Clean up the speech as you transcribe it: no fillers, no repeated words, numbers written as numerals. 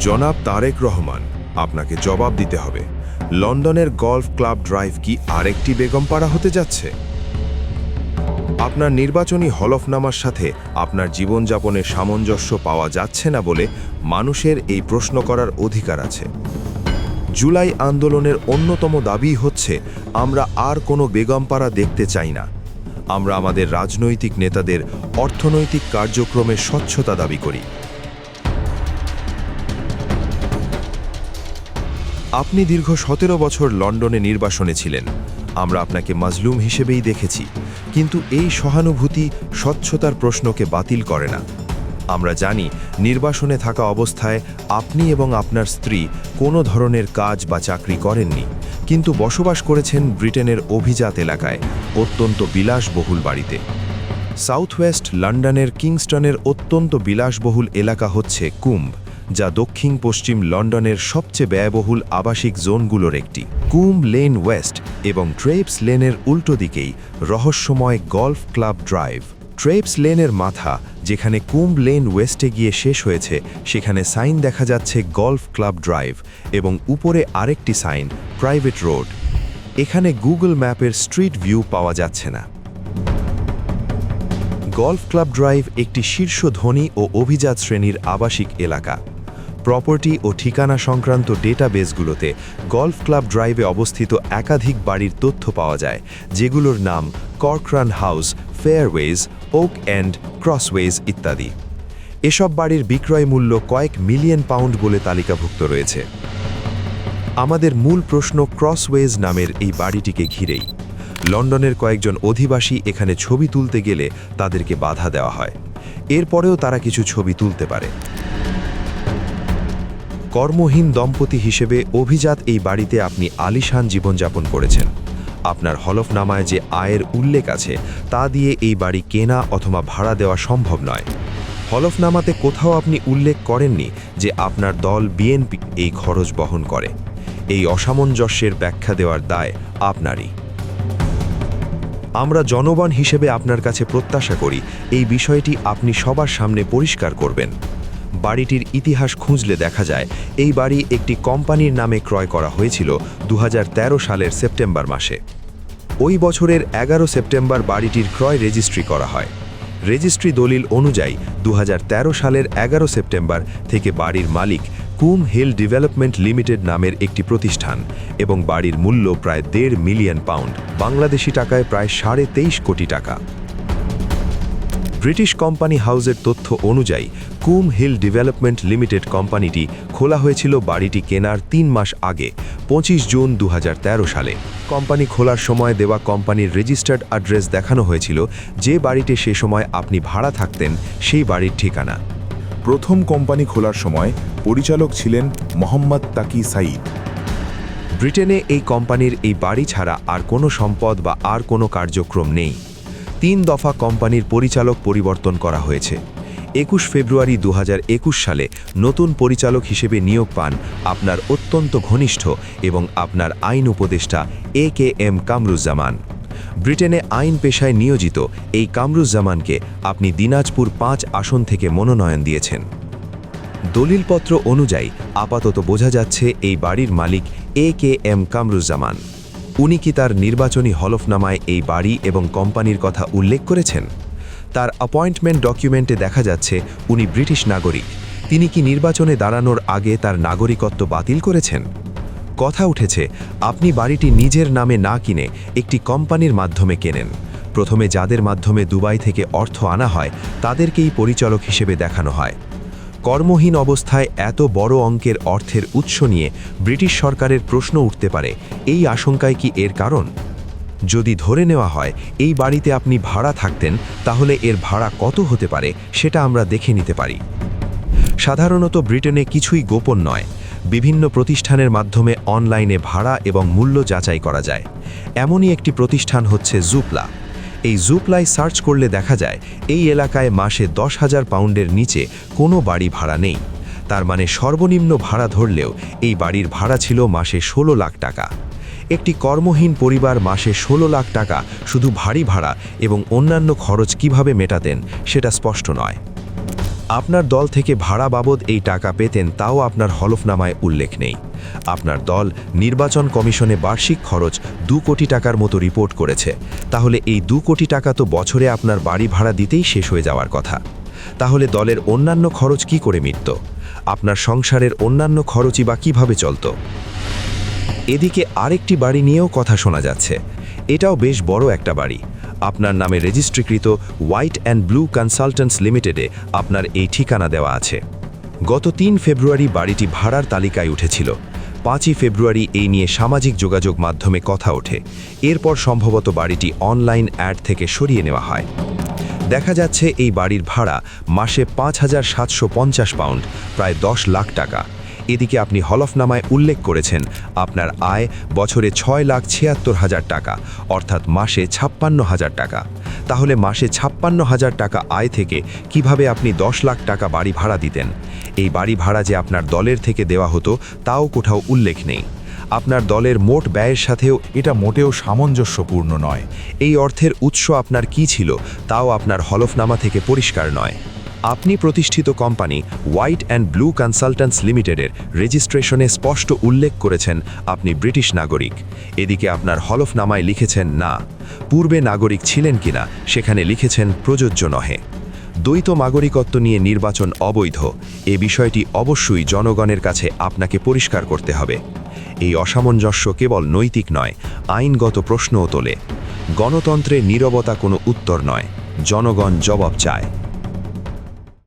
জনাব তারেক রহমান, আপনাকে জবাব দিতে হবে। লন্ডনের গলফ ক্লাব ড্রাইভ কি আরেকটি বেগমপাড়া হতে যাচ্ছে? আপনার নির্বাচনী হলফনামার সাথে আপনার জীবনযাপনের সামঞ্জস্য পাওয়া যাচ্ছে না বলে মানুষের এই প্রশ্ন করার অধিকার আছে। জুলাই আন্দোলনের অন্যতম দাবি হচ্ছে আমরা আর কোনো বেগমপাড়া দেখতে চাই না। আমরা আমাদের রাজনৈতিক নেতাদের অর্থনৈতিক কার্যক্রমে স্বচ্ছতা দাবি করি। আপনি দীর্ঘ ১৭ বছর লন্ডনে নির্বাসনে ছিলেন। আমরা আপনাকে মাজলুম হিসেবেই দেখেছি, কিন্তু এই সহানুভূতি স্বচ্ছতার প্রশ্নকে বাতিল করে না। আমরা জানি নির্বাসনে থাকা অবস্থায় আপনি এবং আপনার স্ত্রী কোনো ধরনের কাজ বা চাকরি করেননি, কিন্তু বসবাস করেছেন ব্রিটেনের অভিজাত এলাকায় অত্যন্ত বিলাসবহুল বাড়িতে। সাউথ ওয়েস্ট লন্ডনের কিংস্টনের অত্যন্ত বিলাসবহুল এলাকা হচ্ছে কুম্ব, যা দক্ষিণ পশ্চিম লন্ডনের সবচেয়ে ব্যয়বহুল আবাসিক জোনগুলোর একটি। কুম্ব লেন ওয়েস্ট এবং ট্রেপস লেনের উল্টো দিকেই রহস্যময় গলফ ক্লাব ড্রাইভ। ট্রেপস লেনের মাথা, যেখানে কুম্ব লেন ওয়েস্টে গিয়ে শেষ হয়েছে, সেখানে সাইন দেখা যাচ্ছে গলফ ক্লাব ড্রাইভ এবং উপরে আরেকটি সাইন প্রাইভেট রোড। এখানে গুগল ম্যাপের স্ট্রিট ভিউ পাওয়া যাচ্ছে না। গলফ ক্লাব ড্রাইভ একটি শীর্ষ ধনী ও অভিজাত শ্রেণীর আবাসিক এলাকা। প্রপার্টি ও ঠিকানা সংক্রান্ত ডেটাবেসগুলোতে গলফ ক্লাব ড্রাইভে অবস্থিত একাধিক বাড়ির তথ্য পাওয়া যায়, যেগুলোর নাম কর্করান হাউস, ফেয়ারওয়েজ, ওক এন্ড, ক্রসওয়েজ ইত্যাদি। এসব বাড়ির বিক্রয় মূল্য কয়েক মিলিয়ন পাউন্ড বলে তালিকাভুক্ত রয়েছে। আমাদের মূল প্রশ্ন ক্রসওয়েজ নামের এই বাড়িটিকে ঘিরেই। লন্ডনের কয়েকজন অধিবাসী এখানে ছবি তুলতে গেলে তাদেরকে বাধা দেওয়া হয়। এরপরেও তারা কিছু ছবি তুলতে পারে। কর্মহীন দম্পতি হিসেবে অভিজাত এই বাড়িতে আপনি আলিশান জীবনযাপন করেছেন। আপনার হলফনামায় যে আয়ের উল্লেখ আছে তা দিয়ে এই বাড়ি কেনা অথবা ভাড়া দেওয়া সম্ভব নয়। হলফনামাতে কোথাও আপনি উল্লেখ করেননি যে আপনার দল বিএনপি এই খরচ বহন করে। এই অসামঞ্জস্যের ব্যাখ্যা দেওয়ার দায় আপনারই। আমরা জনগণ হিসেবে আপনার কাছে প্রত্যাশা করি এই বিষয়টি আপনি সবার সামনে পরিষ্কার করবেন। বাড়িটির ইতিহাস খুঁজলে দেখা যায় এই বাড়ি একটি কোম্পানির নামে ক্রয় করা হয়েছিল ২০১৩ সালের সেপ্টেম্বর মাসে। ওই বছরের ১১ সেপ্টেম্বর বাড়িটির ক্রয় রেজিস্ট্রি করা হয়। রেজিস্ট্রি দলিল অনুযায়ী ২০১৩ সালের ১১ সেপ্টেম্বর থেকে বাড়ির মালিক কুম হিল ডেভেলপমেন্ট লিমিটেড নামের একটি প্রতিষ্ঠান এবং বাড়ির মূল্য প্রায় ১.৫ মিলিয়ন পাউন্ড, বাংলাদেশি টাকায় প্রায় ২.৫ কোটি টাকা। ব্রিটিশ কোম্পানি হাউসের তথ্য অনুযায়ী কুম হিল ডেভেলপমেন্ট লিমিটেড কোম্পানিটি খোলা হয়েছিল বাড়িটি কেনার ৩ মাস আগে, ২৫ জুন ২০১৩ সালে। কোম্পানি খোলার সময় দেওয়া কোম্পানির রেজিস্টার্ড অ্যাড্রেস দেখানো হয়েছিল, যে বাড়িতে সে সময় আপনি ভাড়া থাকতেন সেই বাড়ির ঠিকানা। প্রথম কোম্পানি খোলার সময় পরিচালক ছিলেন মোহাম্মদ তাকি সাইদ। ব্রিটেনে এই কোম্পানির এই বাড়ি ছাড়া আর কোনো সম্পদ বা আর কোনো কার্যক্রম নেই। ৩ দফা কোম্পানির পরিচালক পরিবর্তন করা হয়েছে। ২১ ফেব্রুয়ারি ২০২১ সালে নতুন পরিচালক হিসেবে নিয়োগ পান আপনার অত্যন্ত ঘনিষ্ঠ এবং আপনার আইন উপদেষ্টা AKM কামরুজ্জামান। ব্রিটেনে আইন পেশায় নিয়োজিত এই কামরুজ্জামানকে আপনি দিনাজপুর ৫ আসন থেকে মনোনয়ন দিয়েছেন। দলিলপত্র অনুযায়ী আপাতত বোঝা যাচ্ছে এই বাড়ির মালিক AKM কামরুজ্জামান। উনি কি তার নির্বাচনী হলফনামায় এই বাড়ি এবং কোম্পানির কথা উল্লেখ করেছেন? তার অ্যাপয়েন্টমেন্ট ডকুমেন্টে দেখা যাচ্ছে উনি ব্রিটিশ নাগরিক। তিনি কি নির্বাচনে দাঁড়ানোর আগে তার নাগরিকত্ব বাতিল করেছেন? কথা উঠেছে আপনি বাড়িটি নিজের নামে না কিনে একটি কোম্পানির মাধ্যমে কেনেন। প্রথমে যাদের মাধ্যমে দুবাই থেকে অর্থ আনা হয় তাদেরকেই পরিচালক হিসেবে দেখানো হয়। কর্মহীন অবস্থায় এত বড় অঙ্কের অর্থের উৎস নিয়ে ব্রিটিশ সরকারের প্রশ্ন উঠতে পারে, এই আশঙ্কায় কি এর কারণ? যদি ধরে নেওয়া হয় এই বাড়িতে আপনি ভাড়া থাকতেন, তাহলে এর ভাড়া কত হতে পারে সেটা আমরা দেখে নিতে পারি। সাধারণত ব্রিটেনে কিছুই গোপন নয়। বিভিন্ন প্রতিষ্ঠানের মাধ্যমে অনলাইনে ভাড়া এবং মূল্য যাচাই করা যায়। এমনই একটি প্রতিষ্ঠান হচ্ছে জুপলা। এই জুপলায় সার্চ করলে দেখা যায় এই এলাকায় মাসে ১০,০০০ পাউন্ডের নিচে কোনো বাড়ি ভাড়া নেই। তার মানে সর্বনিম্ন ভাড়া ধরলেও এই বাড়ির ভাড়া ছিল মাসে ১৬ লাখ টাকা। একটি কর্মহীন পরিবার মাসে ১৬ লাখ টাকা শুধু বাড়ি ভাড়া এবং অন্যান্য খরচ কিভাবে মেটাতেন সেটা স্পষ্ট নয়। আপনার দল থেকে ভাড়া বাবদ এই টাকা পেতেন তাও আপনার হলফনামায় উল্লেখ নেই। আপনার দল নির্বাচন কমিশনে বার্ষিক খরচ 2 কোটি টাকার মতো রিপোর্ট করেছে। তাহলে এই 2 কোটি টাকা তো বছরে আপনার বাড়ি ভাড়া দিতেই শেষ হয়ে যাওয়ার কথা। তাহলে দলের অন্যান্য খরচ কি করে মিটত? আপনার সংসারের অন্যান্য খরচই বা কিভাবে চলত? এদিকে আরেকটি বাড়ি নিয়েও কথা শোনা যাচ্ছে। এটাও বেশ বড় একটা বাড়ি। আপনার নামে রেজিস্ট্রিকৃত হোয়াইট অ্যান্ড ব্লু কনসালটেন্টস লিমিটেডে আপনার এই ঠিকানা দেওয়া আছে। গত 3 ফেব্রুয়ারি বাড়িটি ভাড়ার তালিকায় উঠেছিল। 5ই ফেব্রুয়ারি এই নিয়ে সামাজিক যোগাযোগ মাধ্যমে কথা ওঠে। এরপর সম্ভবত বাড়িটি অনলাইন অ্যাড থেকে সরিয়ে নেওয়া হয়। দেখা যাচ্ছে এই বাড়ির ভাড়া মাসে 5,750 পাউন্ড, প্রায় 10 লাখ টাকা। এদিকে আপনি হলফনামায় উল্লেখ করেছেন আপনার আয় বছরে 6,76,000 টাকা, অর্থাৎ মাসে 56,000 টাকা। তাহলে মাসে 56,000 টাকা আয় থেকে কিভাবে আপনি 10 লাখ টাকা বাড়ি ভাড়া দিতেন? এই বাড়ি ভাড়া যে আপনার দলের থেকে দেওয়া হতো তাও কোথাও উল্লেখ নেই। আপনার দলের মোট ব্যয়ের সাথেও এটা মোটেও সামঞ্জস্যপূর্ণ নয়। এই অর্থের উৎস আপনার কি ছিল তাও আপনার হলফনামা থেকে পরিষ্কার নয়। আপনি প্রতিষ্ঠিত company white and blue consultants লিমিটেডের রেজিস্ট্রেশনে স্পষ্ট উল্লেখ করেছেন আপনি ব্রিটিশ নাগরিক। এদিকে আপনার হলফনামায় লিখেছেন না। পূর্বে নাগরিক ছিলেন কিনা সেখানে লিখেছেন প্রযোজ্য নহে। দ্বৈত নাগরিকত্ব নিয়ে নির্বাচন অবৈধ। এ বিষয়টি অবশ্যই জনগণের কাছে আপনাকে পরিষ্কার করতে হবে। এই অসামঞ্জস্য কেবল নৈতিক নয়, আইনগত প্রশ্নও তোলে। গণতন্ত্রে নীরবতা কোনো উত্তর নয়, জনগণ জবাব চায়।